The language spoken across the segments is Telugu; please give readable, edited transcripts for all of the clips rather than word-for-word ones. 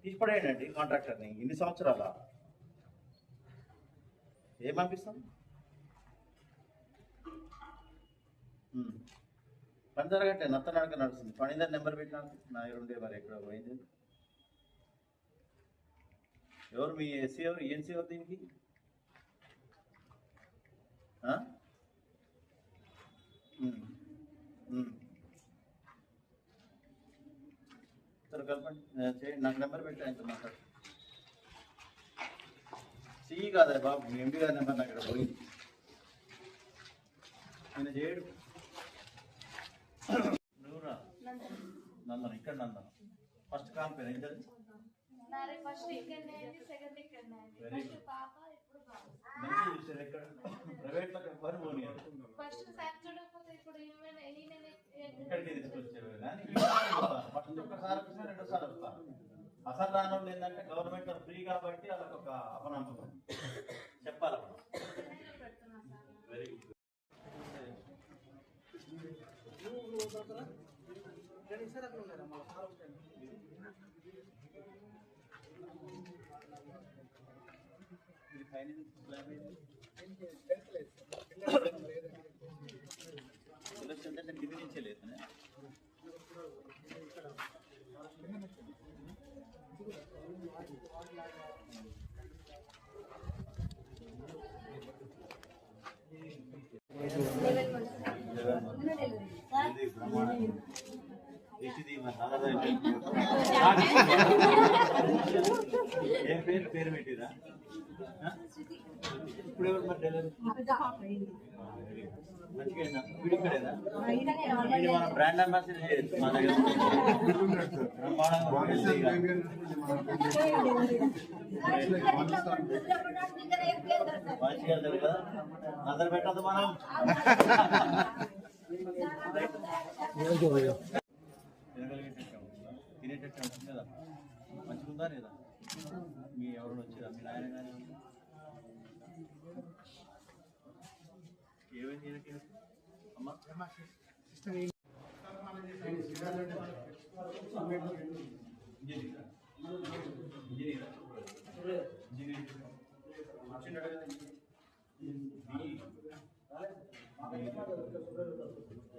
తీసిపడేయండి కాంట్రాక్టర్ని. ఇన్ని సంవత్సరాల ఏం పంపిస్తాం? పని జరగట్లే, నత్తనడక నడుస్తుంది. పనిదాన్ని నెంబర్ పెట్టినాను నా ఉండే, మరి ఎక్కడ పోయింది? ఎవరు మీ ఎస్సీ ఎవరు, ఈఎన్సీ ఎవరు దీనికి? సరే కలపండి, చేయండి. నాకు నెంబర్ పెట్టాను మాట్లాడు. సిఈ కాదా బాబు, మీ ఎంపీ గారి నెంబర్ నాకు ఇక్కడ పోయింది. నేను చేయడు. నువ్వురా నందన, ఇక్కడ నందన. ఫస్ట్ కాంపేర్ ఏంటది? ప్రైవేట్ లో పని పోనీ ఇక్కడికి తీసుకొచ్చేవి కానీ ఒక్కసారి వచ్చినా రెండోసారి వస్తాను. అసలు దాని వల్ల ఏంటంటే గవర్నమెంట్ ఫ్రీ కాబట్టి వాళ్ళకి ఒక అపనమ్మకం చెప్పాలి. Very good. ఏం పేరు పేరు పెట్టిరా? ఇప్పుడు ఎవరు మరి డెలివరీ మంచిగా ఇక్కడేనా? ఇది మన బ్రాండ్ అంబాసిడర్ చేయొచ్చు మా దగ్గర. మంచిగా తెలుసు కదా, అందరు పెట్టద్దు మనం. తినేటట్టు ఉంటుంది కదా, మంచిగా ఉందా లేదా? మీ ఎవరైనా వచ్చారా? మీ నాయన కానీ ఏమైంది అమ్మా?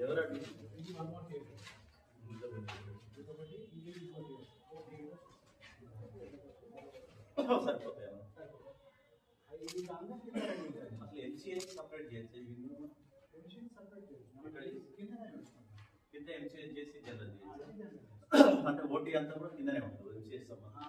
ఎవరండి? సరిపోతాయి. అసలు ఎంసీఏ సపరేట్ చేయొచ్చు, కింద ఎంసీఏ చేసి జనరల్ చేయొచ్చు. అంటే ఓటీ అంతా కూడా కిందనే ఉంటుంది ఎంసీఏ సంబంధం.